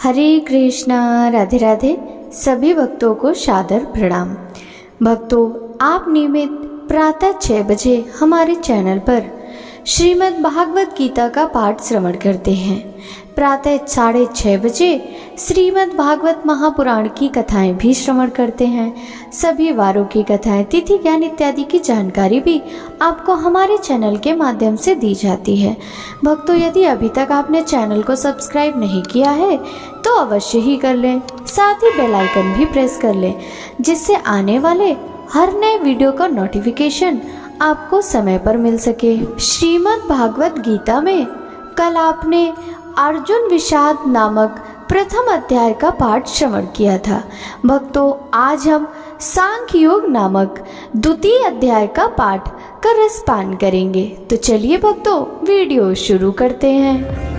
हरे कृष्णा, राधे राधे। सभी भक्तों को सादर प्रणाम। भक्तों, आप नियमित प्रातः 6 बजे हमारे चैनल पर श्रीमद् भागवत गीता का पाठ श्रवण करते हैं। प्रातः 6:30 बजे श्रीमद् भागवत महापुराण की कथाएं भी श्रवण करते हैं। सभी वारों की कथाएं, तिथि, ज्ञान इत्यादि की जानकारी भी आपको हमारे चैनल के माध्यम से दी जाती है। भक्तों, यदि अभी तक आपने चैनल को सब्सक्राइब नहीं किया है तो अवश्य ही कर लें, साथ ही बेल आइकन भी प्रेस कर लें, जिससे आने वाले हर नए वीडियो का नोटिफिकेशन आपको समय पर मिल सके। श्रीमद् भागवत गीता में कल आपने अर्जुन विषाद नामक प्रथम अध्याय का पाठ श्रवण किया था। भक्तों, आज हम सांख्य योग नामक द्वितीय अध्याय का पाठ का रसपान करेंगे। तो चलिए भक्तों, वीडियो शुरू करते हैं।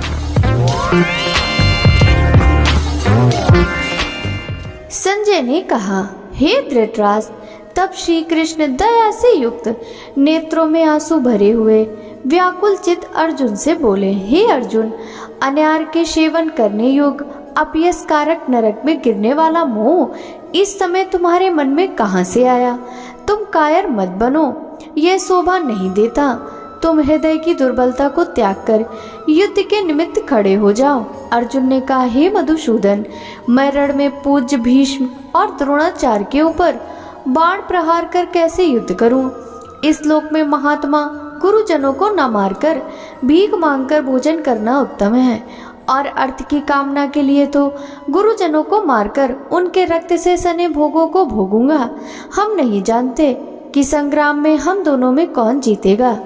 संजय ने कहा, हे धृतराष्ट्र, तब श्री कृष्ण दया से युक्त नेत्रों में आंसू भरे हुए व्याकुल चित अर्जुन से बोले, हे अर्जुन, अनार के सेवन करने योग्य अपयस कारक नरक में गिरने वाला मोह इस समय तुम्हारे मन में कहाँ से आया? तुम कायर मत बनो, यह शोभा नहीं देता। तुम हृदय की दुर्बलता को त्याग कर युद्ध के निमित्त खड़े हो जाओ। अर्जुन ने कहा, हे मधुसूदन, मैं रण में पूज्य भीष्म और द्रोणाचार्य के ऊपर बाण प्रहार कर कैसे युद्ध करूं? इस लोक में महात्मा गुरुजनों को न मारकर भीख मांगकर भोजन करना उत्तम है, और अर्थ की कामना के लिए तो गुरुजनों को मारकर उनके रक्त से सने भोगों को भोगूंगा। हम नहीं जानते कि संग्राम में हम दोनों में कौन जीतेगा।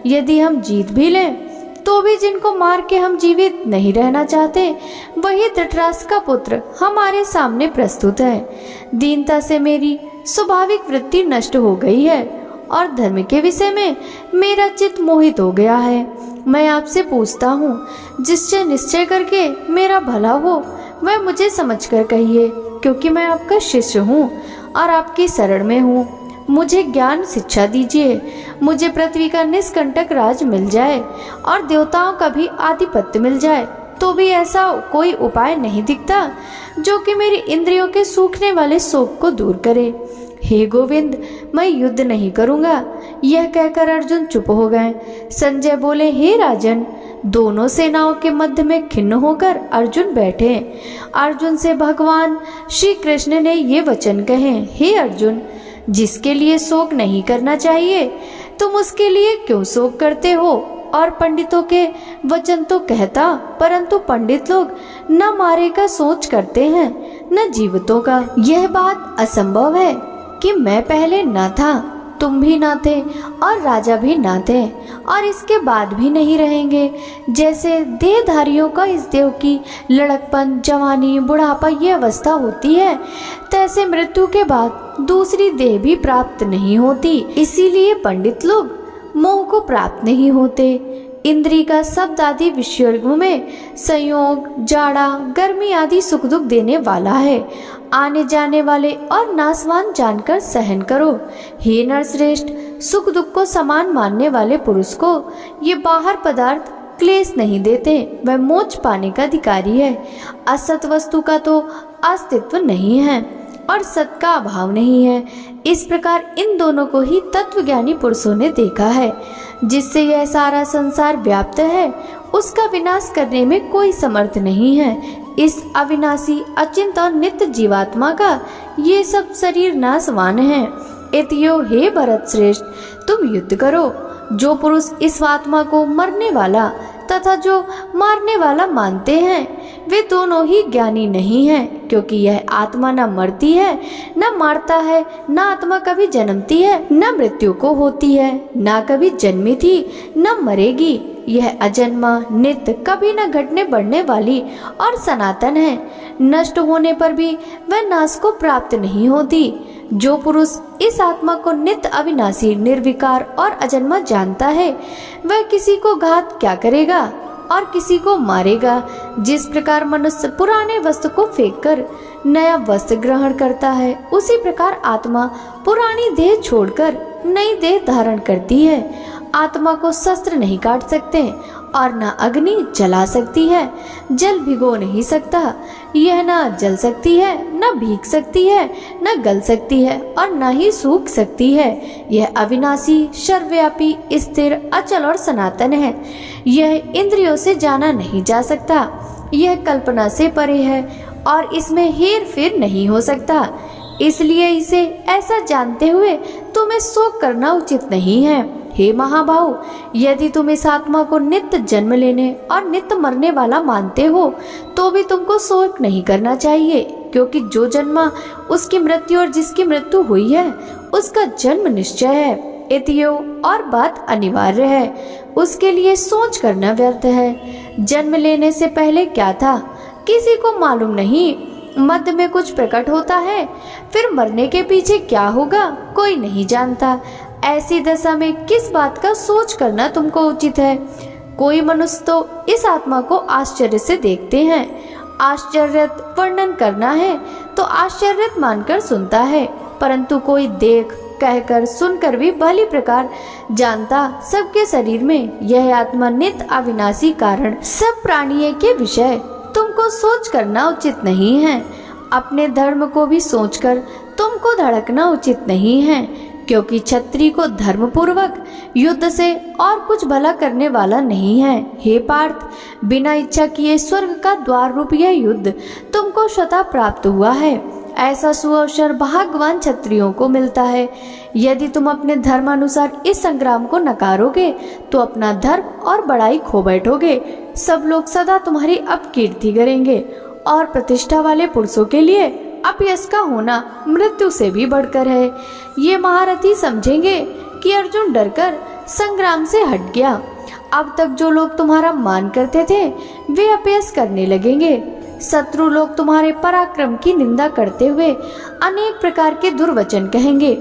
यदि हम जीत भी लें तो भी जिनको मार के हम जीवित नहीं रहना चाहते, वही धृतराष्ट्र का पुत्र हमारे सामने प्रस्तुत है। दीनता से मेरी स्वाभाविक वृत्ति नष्ट हो गई है और धर्म के विषय में मेरा चित्त मोहित हो गया है। मैं आपसे पूछता हूँ, जिससे निश्चय करके मेरा भला हो वह मुझे समझकर कहिए, क्योंकि मैं आपका शिष्य हूँ और आपकी शरण में हूँ। मुझे ज्ञान शिक्षा दीजिए। मुझे पृथ्वी का निष्कंटक राज मिल जाए और देवताओं का भी आधिपत्य मिल जाए, तो भी ऐसा कोई उपाय नहीं दिखता जो कि मेरी इंद्रियों के सूखने वाले शोक को दूर करे। हे गोविंद, मैं युद्ध नहीं करूंगा। यह कहकर अर्जुन चुप हो गए। संजय बोले, हे राजन, दोनों सेनाओं के मध्य में खिन्न होकर अर्जुन बैठे। अर्जुन से भगवान श्री कृष्ण ने ये वचन कहे, हे अर्जुन, जिसके लिए शोक नहीं करना चाहिए तुम उसके लिए क्यों शोक करते हो? और पंडितों के वचन तो कहता, परंतु पंडित लोग न मारे का सोच करते हैं न जीवितों का। यह बात असंभव है कि मैं पहले न था, तुम भी ना थे और राजा भी ना थे, और इसके बाद भी नहीं रहेंगे। जैसे देहधारियों का इस देह की लड़कपन, जवानी, बुढ़ापा ये अवस्था होती है, तैसे मृत्यु के बाद दूसरी देह भी प्राप्त नहीं होती। इसीलिए पंडित लोग मोह को प्राप्त नहीं होते। इंद्री का शब्द आदि विषयों में संयोग, जाड़ा, गर्मी आदि सुख दुख देने वाला है। आने जाने वाले और नाशवान जानकर सहन करो। हे नरश्रेष्ठ, सुख दुख को समान मानने वाले पुरुष को ये बाहर पदार्थ क्लेश नहीं देते। वह मोक्ष पाने का अधिकारी है। असत वस्तु का तो अस्तित्व नहीं है और सत का अभाव नहीं है। इस प्रकार इन दोनों को ही तत्वज्ञानी पुरुषों ने देखा है। जिससे यह सारा संसार व्याप्त है, उसका विनाश करने में कोई समर्थ नहीं है। इस अविनाशी, अचिंत और नित्य जीवात्मा का ये सब शरीर नाशवान है। इतियो हे भरत श्रेष्ठ, तुम युद्ध करो। जो पुरुष इस आत्मा को मरने वाला तथा जो मारने वाला मानते हैं, वे दोनों ही ज्ञानी नहीं हैं, क्योंकि यह आत्मा न मरती है न मारता है, न आत्मा कभी जन्मती है न मृत्यु को होती है, न कभी जन्मी थी न मरेगी। यह अजन्मा, नित्य, कभी न घटने बढ़ने वाली और सनातन है। नष्ट होने पर भी वह नाश को प्राप्त नहीं होती। जो पुरुष इस आत्मा को नित्य, अविनाशी, निर्विकार और अजन्मा जानता है, वह किसी को घात क्या करेगा और किसी को मारेगा। जिस प्रकार मनुष्य पुराने वस्त्र को फेंककर नया वस्त्र ग्रहण करता है, उसी प्रकार आत्मा पुरानी देह छोड़कर नई देह धारण करती है। आत्मा को शस्त्र नहीं काट सकते और न अग्नि जला सकती है, जल भिगो नहीं सकता, यह न जल सकती है, न भीग सकती है, न गल सकती है और न ही सूख सकती है। यह अविनाशी, सर्वव्यापी, स्थिर, अचल और सनातन है। यह इंद्रियों से जाना नहीं जा सकता, यह कल्पना से परे है और इसमें हेर फेर नहीं हो सकता। इसलिए इसे ऐसा जानते हुए तुम्हें शोक करना उचित नहीं है। हे महाभाव, यदि तुम इस आत्मा को नित्य जन्म लेने और नित्य मरने वाला मानते हो तो भी तुमको शोक नहीं करना चाहिए, क्योंकि जो जन्मा उसकी मृत्यु और जिसकी मृत्यु हुई है उसका जन्म निश्चय है। इतियो और बात अनिवार्य है, उसके लिए सोच करना व्यर्थ है। जन्म लेने से पहले क्या था किसी को मालूम नहीं, मध्य में कुछ प्रकट होता है, फिर मरने के पीछे क्या होगा कोई नहीं जानता। ऐसी दशा में किस बात का सोच करना तुमको उचित है। कोई मनुष्य तो इस आत्मा को आश्चर्य से देखते हैं, आश्चर्यत वर्णन करना है तो आश्चर्यत मानकर सुनता है, परंतु कोई देख कहकर सुनकर भी भली प्रकार जानता सबके शरीर में यह आत्मा नित्य अविनाशी कारण सब प्राणियों के विषय तुमको सोच करना उचित नहीं है। अपने धर्म को भी सोचकर तुमको धड़कना उचित नहीं है, क्योंकि क्षत्रिय को धर्म पूर्वक युद्ध से और कुछ भला करने वाला नहीं है। हे पार्थ, बिना इच्छा किए स्वर्ग का द्वार रूप यह युद्ध तुमको स्वतः प्राप्त हुआ है। ऐसा सुअवसर भाग्यवान क्षत्रियों को मिलता है। यदि तुम अपने धर्मानुसार इस संग्राम को नकारोगे तो अपना धर्म और बड़ाई खो बैठोगे। सब लोग सदा तुम्हारी अपकीर्ति करेंगे और प्रतिष्ठा वाले पुरुषों के लिए अपयश का होना मृत्यु से भी बढ़कर है। ये महारथी समझेंगे कि अर्जुन डरकर संग्राम से हट गया। अब तक जो लोग तुम्हारा मान करते थे वे अपयश करने लगेंगे। शत्रु लोग तुम्हारे पराक्रम की निंदा करते हुए अनेक प्रकार के दुर्वचन कहेंगे।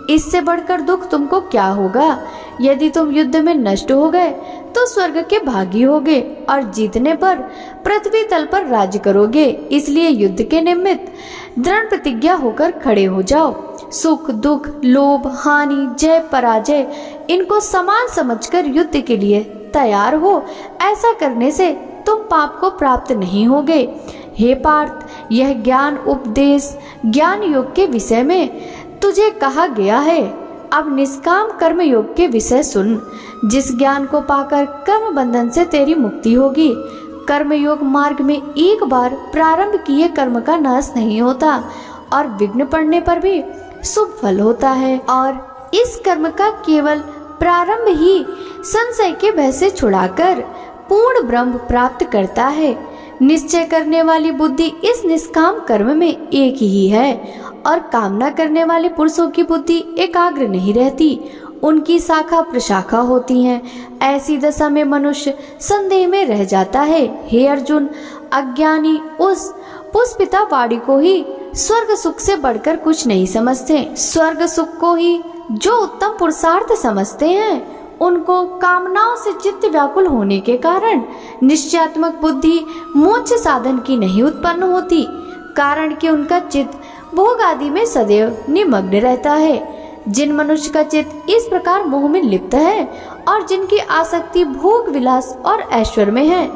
इससे बढ़कर दुख तुमको क्या होगा। यदि तुम युद्ध में नष्ट हो गए तो स्वर्ग के भागी होगे और जीतने पर पृथ्वी तल पर राज करोगे। इसलिए युद्ध के निमित्त दृढ़ प्रतिज्ञा होकर खड़े हो जाओ। सुख दुख, लोभ हानि, जय पराजय, इनको समान समझकर युद्ध के लिए तैयार हो। ऐसा करने से तुम पाप को प्राप्त नहीं होगे। हे पार्थ, यह ज्ञान उपदेश ज्ञान योग के विषय में तुझे कहा गया है। अब निष्काम कर्म योग के विषय सुन, जिस ज्ञान को पाकर कर्म बंधन से तेरी मुक्ति होगी। कर्म योग मार्ग में एक बार प्रारंभ किए कर्म का नाश नहीं होता और विघ्न पड़ने पर भी शुभ फल होता है, और इस कर्म का केवल प्रारंभ ही संशय के भय से छुड़ाकर पूर्ण ब्रह्म प्राप्त करता है। निश्चय करने वाली बुद्धि इस निष्काम कर्म में एक ही है और कामना करने वाले पुरुषों की बुद्धि एकाग्र नहीं रहती, उनकी शाखा प्रशाखा होती हैं। ऐसी दशा में मनुष्य संदेह में रह जाता है। हे अर्जुन, अज्ञानी उस पुष्पिता वाणी को ही स्वर्ग सुख से बढ़कर कुछ नहीं समझते। स्वर्ग सुख को ही जो उत्तम पुरुषार्थ समझते हैं उनको कामनाओं से चित्त व्याकुल होने के कारण निश्चयात्मक बुद्धि मोक्ष साधन की नहीं उत्पन्न होती, कारण कि उनका चित्त भोग आदि में सदैव निमग्न रहता है। जिन मनुष्य का चित्त इस प्रकार मोह में लिप्त है और जिनकी आसक्ति भोग विलास और ऐश्वर्य में है,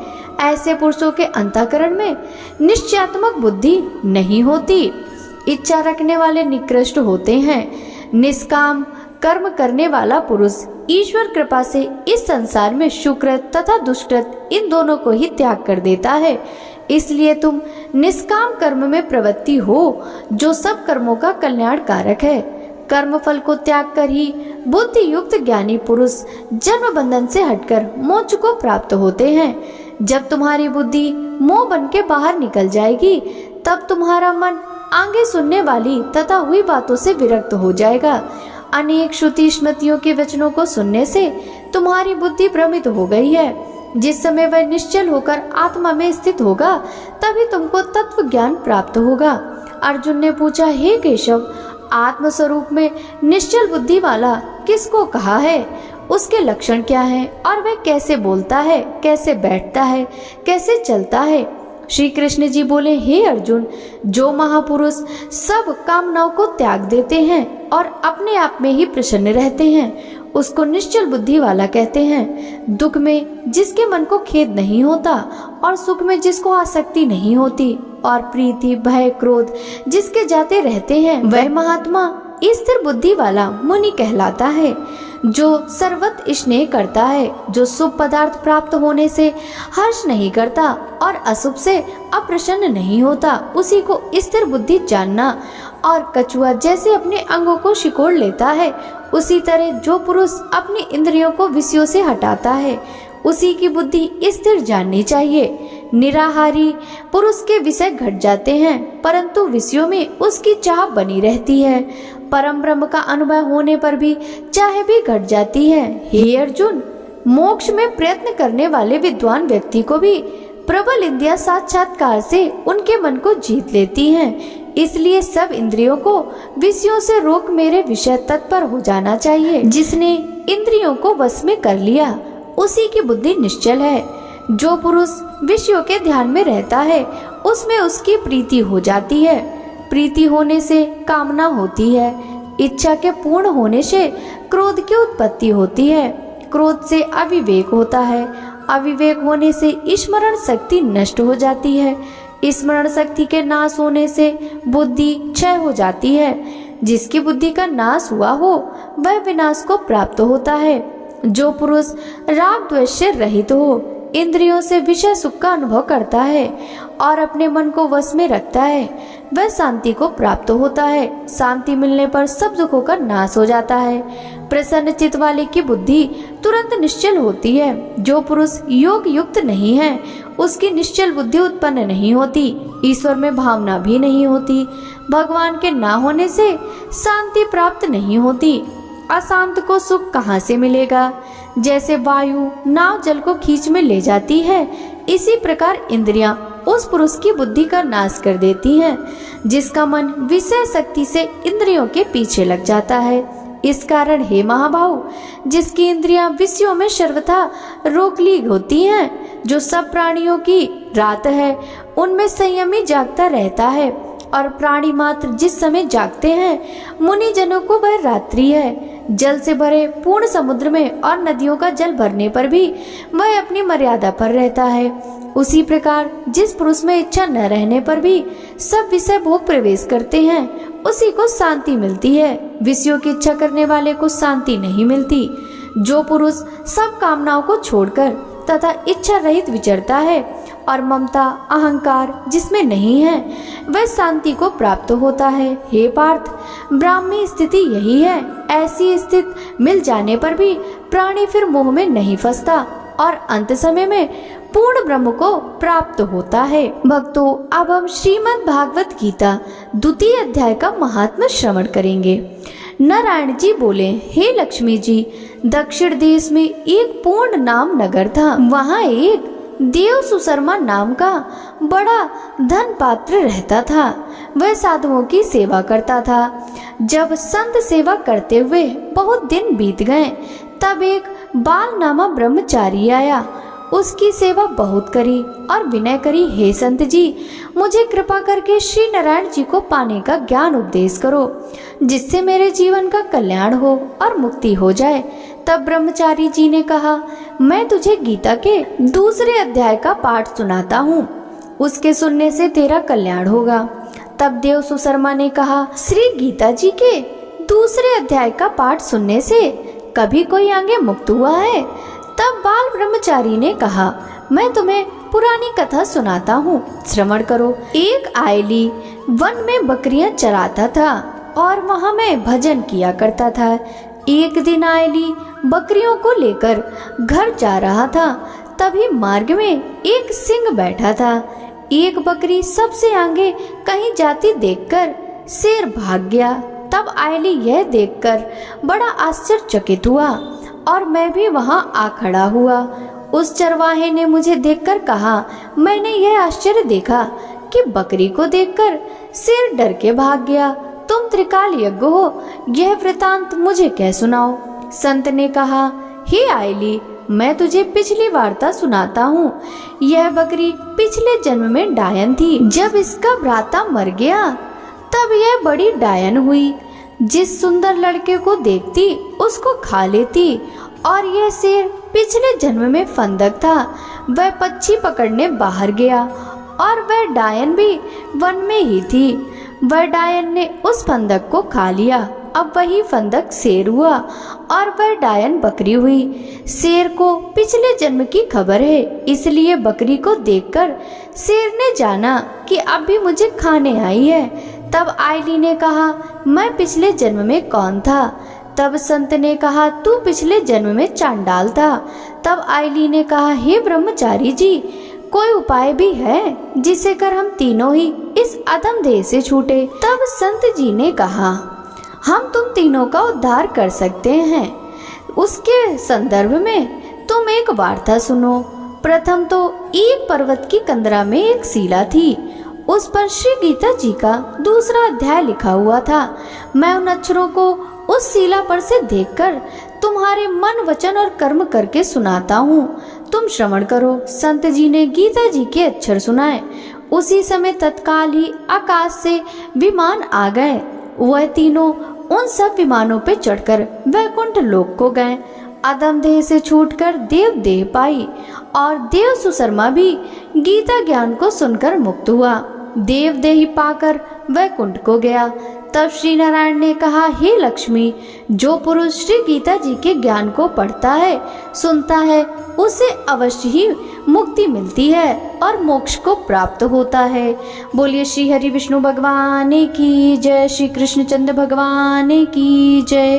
ऐसे पुरुषों के अंतःकरण में निश्चयात्मक बुद्धि नहीं होती। इच्छा रखने वाले निकृष्ट होते हैं। निष्काम कर्म करने वाला पुरुष ईश्वर कृपा से इस संसार में सुकृत तथा दुष्कृत इन दोनों को ही त्याग कर देता है। इसलिए तुम निष्काम कर्म में प्रवृत्ति हो, जो सब कर्मों का कल्याण कारक है। कर्म फल को त्याग कर ही बुद्धि युक्त ज्ञानी पुरुष जन्म बंधन से हटकर मोक्ष को प्राप्त होते हैं। जब तुम्हारी बुद्धि मोह बन के बाहर निकल जाएगी तब तुम्हारा मन आगे सुनने वाली तथा हुई बातों से विरक्त हो जाएगा। अनेक श्रुति स्मृतियों के वचनों को सुनने से तुम्हारी बुद्धि भ्रमित हो गई है। जिस समय वह निश्चल होकर आत्मा में स्थित होगा तभी तुमको तत्व ज्ञान प्राप्त होगा। अर्जुन ने पूछा, हे केशव, आत्म स्वरूप में निश्चल बुद्धि वाला किसको कहा है? उसके लक्षण क्या हैं और वह कैसे बोलता है, कैसे बैठता है, कैसे चलता है? श्री कृष्ण जी बोले, हे अर्जुन, जो महापुरुष सब कामनाओं को त्याग देते हैं और अपने आप में ही प्रसन्न रहते हैं उसको निश्चल बुद्धि वाला कहते हैं। दुख में जिसके मन को खेद नहीं होता और सुख में जिसको आसक्ति नहीं होती और प्रीति भय क्रोध जिसके जाते रहते हैं, वह महात्मा स्थिर बुद्धि वाला मुनि कहलाता है। जो सर्वत स्नेह करता है, जो शुभ पदार्थ प्राप्त होने से हर्ष नहीं करता और अशुभ से अप्रसन्न नहीं होता, उसी को स्थिर बुद्धि जानना। और कछुआ जैसे अपने अंगों को सिकोड़ लेता है, उसी तरह जो पुरुष अपनी इंद्रियों को विषयों से हटाता है, उसी की बुद्धि स्थिर जाननी चाहिए। निराहारी पुरुष के विषय घट जाते हैं, परंतु विषयों में उसकी चाह बनी रहती है। परम ब्रह्म का अनुभव होने पर भी चाह भी घट जाती है। हे अर्जुन, मोक्ष में प्रयत्न करने वाले विद्वान व्यक्ति को भी प्रबल इंद्रियां साक्षात्कार से उनके मन को जीत लेती हैं। इसलिए सब इंद्रियों को विषयों से रोक मेरे विषय तत्पर हो जाना चाहिए। जिसने इंद्रियों को वश में कर लिया, उसी की बुद्धि निश्चल है। जो पुरुष विषयों के ध्यान में रहता है, उसमें उसकी प्रीति हो जाती है। प्रीति होने से कामना होती है। इच्छा के पूर्ण होने से क्रोध की उत्पत्ति होती है। क्रोध से अविवेक होता है। अविवेक होने से स्मरण शक्ति नष्ट हो जाती है। स्मरण शक्ति के नाश होने से बुद्धि क्षय हो जाती है। जिसकी बुद्धि का नाश हुआ हो, वह विनाश को प्राप्त होता है। जो पुरुष राग द्वेष से रहित हो, इंद्रियों से विषय सुख का अनुभव करता है और अपने मन को वश में रखता है, वह शांति को प्राप्त होता है। शांति मिलने पर सब दुखों का नाश हो जाता है। प्रसन्न चित्त वाले की बुद्धि तुरंत निश्चल होती है। जो पुरुष योग युक्त नहीं है, उसकी निश्चल बुद्धि उत्पन्न नहीं होती। ईश्वर में भावना भी नहीं होती। भगवान के ना होने से शांति प्राप्त नहीं होती। अशांत को सुख कहाँ से मिलेगा? जैसे वायु नाव जल को खींच में ले जाती है, इसी प्रकार इंद्रियां उस पुरुष की बुद्धि का नाश कर देती हैं, जिसका मन विषय शक्ति से इंद्रियों के पीछे लग जाता है। इस कारण हे महाबाहु, जिसकी इंद्रियां विषयों में सर्वथा रोक ली होती हैं, जो सब प्राणियों की रात है, उनमें संयमी जागता रहता है। और प्राणी मात्र जिस समय जागते हैं, मुनि जनों को वह रात्रि है। जल से भरे पूर्ण समुद्र में और नदियों का जल भरने पर भी वह अपनी मर्यादा पर रहता है। उसी प्रकार जिस पुरुष में इच्छा न रहने पर भी सब विषय भोग प्रवेश करते हैं, उसी को शांति मिलती है। विषयों की इच्छा करने वाले को शांति नहीं मिलती। जो पुरुष सब कामनाओं को छोड़कर तथा इच्छा रहित विचरता है और ममता अहंकार जिसमें नहीं है, वह शांति को प्राप्त होता है। हे पार्थ, ब्राह्मी स्थिति यही है। ऐसी स्थिति मिल जाने पर भी प्राणी फिर मोह में नहीं फंसता और अंत समय में पूर्ण ब्रह्म को प्राप्त होता है। भक्तों, अब हम श्रीमद् भागवत गीता द्वितीय अध्याय का महात्म्य श्रवण करेंगे। नारायण जी बोले, हे लक्ष्मी जी, दक्षिण देश में एक पूर्ण नाम नगर था। वहाँ एक देव सुशर्मा नाम का बड़ा धन पात्र रहता था। वह साधुओं की सेवा करता था। जब संत सेवा करते हुए बहुत दिन बीत गए, तब एक बाल नामा ब्रह्मचारी आया। उसकी सेवा बहुत करी और विनय करी, हे संत जी, मुझे कृपा करके श्री नारायण जी को पाने का ज्ञान उपदेश करो, जिससे मेरे जीवन का कल्याण हो और मुक्ति हो जाए। तब ब्रह्मचारी जी ने कहा, मैं तुझे गीता के दूसरे अध्याय का पाठ सुनाता हूँ, उसके सुनने से तेरा कल्याण होगा। तब देव सुशर्मा ने कहा, श्री गीता जी के दूसरे अध्याय का पाठ सुनने से कभी कोई आगे मुक्त हुआ है? तब बाल ब्रह्मचारी ने कहा, मैं तुम्हें पुरानी कथा सुनाता हूँ, श्रवण करो। एक आयली वन में बकरियां चराता था और वहाँ में भजन किया करता था। एक दिन आयली बकरियों को लेकर घर जा रहा था। तभी मार्ग में एक सिंह बैठा था। एक बकरी सबसे आगे कहीं जाती देखकर शेर भाग गया। तब आयली यह देखकर बड़ा आश्चर्यचकित हुआ और मैं भी वहां आ खड़ा हुआ। उस चरवाहे ने मुझे देखकर कहा, मैंने यह आश्चर्य देखा कि बकरी को देखकर शेर डर के भाग गया। तुम त्रिकाल यज्ञ हो, यह वृतांत मुझे कह सुनाओ। संत ने कहा, हे आयली, मैं तुझे पिछली वार्ता सुनाता हूँ। यह बकरी पिछले जन्म में डायन थी। जब इसका भ्राता मर गया, तब यह बड़ी डायन हुई। जिस सुंदर लड़के को देखती उसको खा लेती। और यह शेर पिछले जन्म में फंदक था। वह पक्षी पकड़ने बाहर गया और वह डायन भी वन में ही थी। वह डायन ने उस फंदक को खा लिया। अब वही फंदक शेर हुआ और वह डायन बकरी हुई। शेर को पिछले जन्म की खबर है, इसलिए बकरी को देखकर शेर ने जाना कि अब भी मुझे खाने आई है। तब आयली ने कहा, मैं पिछले जन्म में कौन था? तब संत ने कहा, तू पिछले जन्म में चांडाल था। तब आयली ने कहा, हे ब्रह्मचारी जी, कोई उपाय भी है जिसे कर हम तीनों ही इस अधम देह से छूटे? तब संत जी ने कहा, हम तुम तीनों का उद्धार कर सकते हैं। उसके संदर्भ में तुम एक वार्ता सुनो। प्रथम तो एक पर्वत की कंदरा में एक शिला थी। उस पर श्री गीता जी का दूसरा अध्याय लिखा हुआ था। मैं उन अक्षरों को उस शिला पर से देखकर तुम्हारे मन, वचन और कर्म करके सुनाता हूँ। तुम श्रवण करो। संत जी ने गीता जी के अक्षर सुनाए। उसी समय तत्काल ही आकाश से विमान आ गए। वह तीनों उन सब विमानों पे चढ़कर वैकुंठ लोक को गए। अधम देह से छूटकर देव देह पाई और देव सुशर्मा भी गीता ज्ञान को सुनकर मुक्त हुआ। देव देही पाकर वैकुंठ को गया। तब श्री नारायण ने कहा, हे लक्ष्मी, जो पुरुष श्री गीता जी के ज्ञान को पढ़ता है, सुनता है, उसे अवश्य ही मुक्ति मिलती है और मोक्ष को प्राप्त होता है। बोलिए श्री हरि विष्णु भगवान की जय, श्री कृष्णचंद्र भगवान की जय।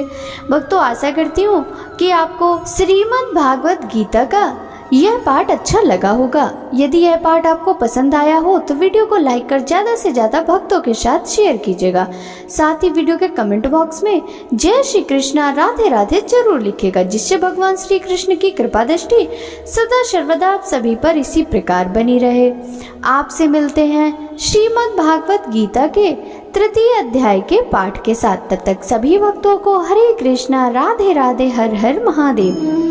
भक्तों, आशा करती हूँ कि आपको श्रीमद् भागवत गीता का यह पाठ अच्छा लगा होगा। यदि यह पाठ आपको पसंद आया हो तो वीडियो को लाइक कर ज्यादा से ज्यादा भक्तों के साथ शेयर कीजिएगा। साथ ही वीडियो के कमेंट बॉक्स में जय श्री कृष्णा, राधे राधे जरूर लिखेगा, जिससे भगवान श्री कृष्ण की कृपा दृष्टि सदा सर्वदा आप सभी पर इसी प्रकार बनी रहे। आपसे मिलते हैं श्रीमद् भागवत गीता के तृतीय अध्याय के पाठ के साथ। तब तक सभी भक्तों को हरे कृष्णा, राधे राधे, हर हर महादेव।